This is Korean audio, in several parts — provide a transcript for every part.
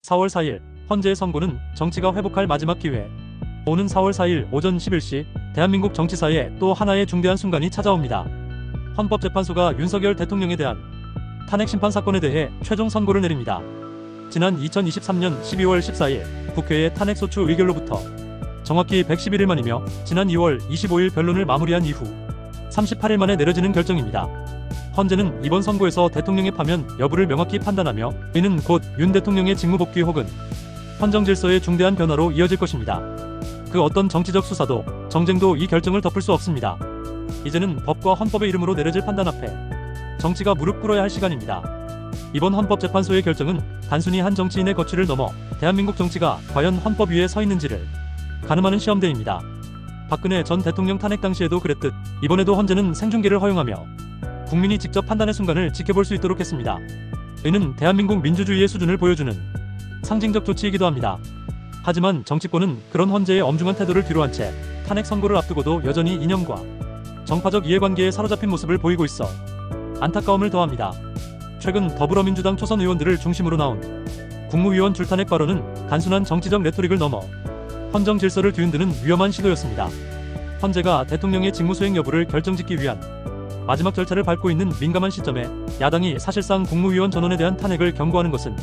4월 4일 헌재의 선고는 정치가 회복할 마지막 기회. 오는 4월 4일 오전 11시 대한민국 정치사에 또 하나의 중대한 순간이 찾아옵니다. 헌법재판소가 윤석열 대통령에 대한 탄핵심판 사건에 대해 최종 선고를 내립니다. 지난 2023년 12월 14일 국회의 탄핵소추 의결로부터 정확히 111일 만이며 지난 2월 25일 변론을 마무리한 이후 38일 만에 내려지는 결정입니다. 헌재는 이번 선고에서 대통령의 파면 여부를 명확히 판단하며 이는 곧 윤 대통령의 직무복귀 혹은 헌정질서의 중대한 변화로 이어질 것입니다. 그 어떤 정치적 수사도 정쟁도 이 결정을 덮을 수 없습니다. 이제는 법과 헌법의 이름으로 내려질 판단 앞에 정치가 무릎 꿇어야 할 시간입니다. 이번 헌법재판소의 결정은 단순히 한 정치인의 거취를 넘어 대한민국 정치가 과연 헌법 위에 서 있는지를 가늠하는 시험대입니다. 박근혜 전 대통령 탄핵 당시에도 그랬듯 이번에도 헌재는 생중계를 허용하며 국민이 직접 판단의 순간을 지켜볼 수 있도록 했습니다. 이는 대한민국 민주주의의 수준을 보여주는 상징적 조치이기도 합니다. 하지만 정치권은 그런 헌재의 엄중한 태도를 뒤로한 채 탄핵 선고를 앞두고도 여전히 이념과 정파적 이해관계에 사로잡힌 모습을 보이고 있어 안타까움을 더합니다. 최근 더불어민주당 초선 의원들을 중심으로 나온 국무위원 줄탄핵 발언은 단순한 정치적 레토릭을 넘어 헌정 질서를 뒤흔드는 위험한 시도였습니다. 헌재가 대통령의 직무수행 여부를 결정짓기 위한 마지막 절차를 밟고 있는 민감한 시점에 야당이 사실상 국무위원 전원에 대한 탄핵을 경고하는 것은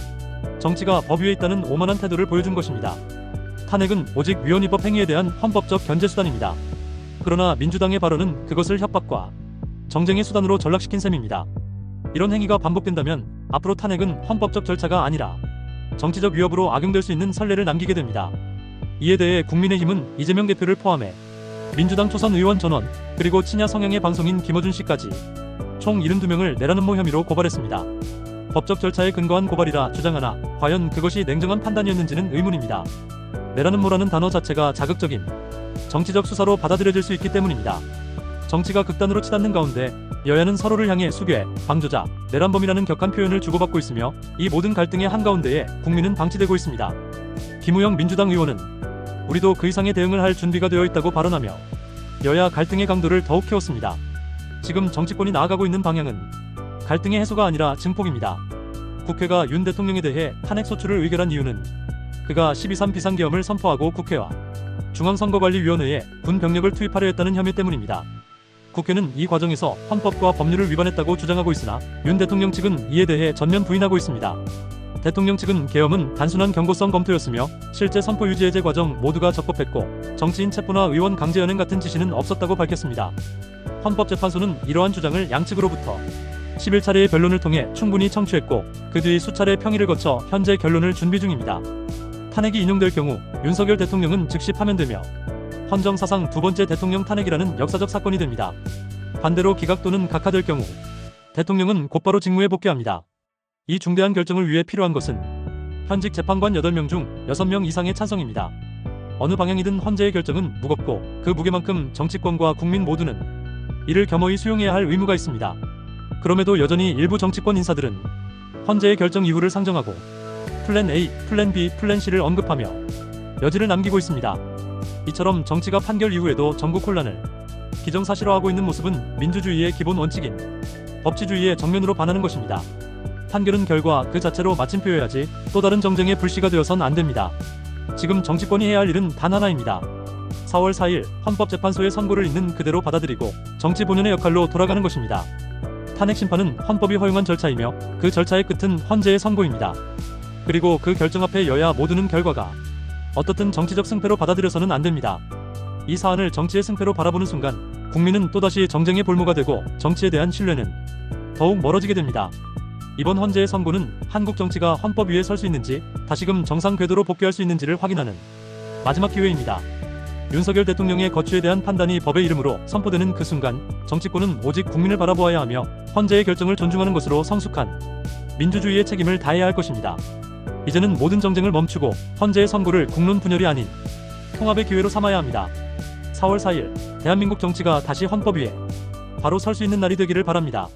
정치가 법 위에 있다는 오만한 태도를 보여준 것입니다. 탄핵은 오직 위헌위법 행위에 대한 헌법적 견제수단입니다. 그러나 민주당의 발언은 그것을 협박과 정쟁의 수단으로 전락시킨 셈입니다. 이런 행위가 반복된다면 앞으로 탄핵은 헌법적 절차가 아니라 정치적 위협으로 악용될 수 있는 선례를 남기게 됩니다. 이에 대해 국민의힘은 이재명 대표를 포함해 민주당 초선 의원 전원 그리고 친야 성향의 방송인 김어준 씨까지 총 72명을 내란 음모 혐의로 고발했습니다. 법적 절차에 근거한 고발이라 주장하나 과연 그것이 냉정한 판단이었는지는 의문입니다. 내란 음모라는 단어 자체가 자극적인 정치적 수사로 받아들여질 수 있기 때문입니다. 정치가 극단으로 치닫는 가운데 여야는 서로를 향해 수괴, 방조자, 내란범이라는 격한 표현을 주고받고 있으며 이 모든 갈등의 한가운데에 국민은 방치되고 있습니다. 김우영 민주당 의원은 우리도 그 이상의 대응을 할 준비가 되어 있다고 발언하며 여야 갈등의 강도를 더욱 키웠습니다. 지금 정치권이 나아가고 있는 방향은 갈등의 해소가 아니라 증폭입니다. 국회가 윤 대통령에 대해 탄핵소추를 의결한 이유는 그가 12.3 비상계엄을 선포하고 국회와 중앙선거관리위원회에 군 병력을 투입하려 했다는 혐의 때문입니다. 국회는 이 과정에서 헌법과 법률을 위반했다고 주장하고 있으나 윤 대통령 측은 이에 대해 전면 부인하고 있습니다. 대통령 측은 계엄은 단순한 경고성 검토였으며 실제 선포 유지 해제 과정 모두가 적법했고 정치인 체포나 의원 강제 연행 같은 지시는 없었다고 밝혔습니다. 헌법재판소는 이러한 주장을 양측으로부터 11차례의 변론을 통해 충분히 청취했고 그 뒤 수차례 평의를 거쳐 현재 결론을 준비 중입니다. 탄핵이 인용될 경우 윤석열 대통령은 즉시 파면되며 헌정사상 두 번째 대통령 탄핵이라는 역사적 사건이 됩니다. 반대로 기각 또는 각하될 경우 대통령은 곧바로 직무에 복귀합니다. 이 중대한 결정을 위해 필요한 것은 현직 재판관 8명 중 6명 이상의 찬성입니다. 어느 방향이든 헌재의 결정은 무겁고 그 무게만큼 정치권과 국민 모두는 이를 겸허히 수용해야 할 의무가 있습니다. 그럼에도 여전히 일부 정치권 인사들은 헌재의 결정 이후를 상정하고 플랜 A, 플랜 B, 플랜 C를 언급하며 여지를 남기고 있습니다. 이처럼 정치가 판결 이후에도 전국 혼란을 기정사실화하고 있는 모습은 민주주의의 기본 원칙인 법치주의에 정면으로 반하는 것입니다. 판결은 결과 그 자체로 마침표여야지 또 다른 정쟁의 불씨가 되어선 안 됩니다. 지금 정치권이 해야 할 일은 단 하나입니다. 4월 4일 헌법재판소의 선고를 있는 그대로 받아들이고 정치 본연의 역할로 돌아가는 것입니다. 탄핵심판은 헌법이 허용한 절차이며 그 절차의 끝은 헌재의 선고입니다. 그리고 그 결정 앞에 여야 모두는 결과가 어떻든 정치적 승패로 받아들여서는 안 됩니다. 이 사안을 정치의 승패로 바라보는 순간 국민은 또다시 정쟁의 볼모가 되고 정치에 대한 신뢰는 더욱 멀어지게 됩니다. 이번 헌재의 선고는 한국 정치가 헌법 위에 설 수 있는지 다시금 정상 궤도로 복귀할 수 있는지를 확인하는 마지막 기회입니다. 윤석열 대통령의 거취에 대한 판단이 법의 이름으로 선포되는 그 순간 정치권은 오직 국민을 바라보아야 하며 헌재의 결정을 존중하는 것으로 성숙한 민주주의의 책임을 다해야 할 것입니다. 이제는 모든 정쟁을 멈추고 헌재의 선고를 국론 분열이 아닌 통합의 기회로 삼아야 합니다. 4월 4일 대한민국 정치가 다시 헌법 위에 바로 설 수 있는 날이 되기를 바랍니다.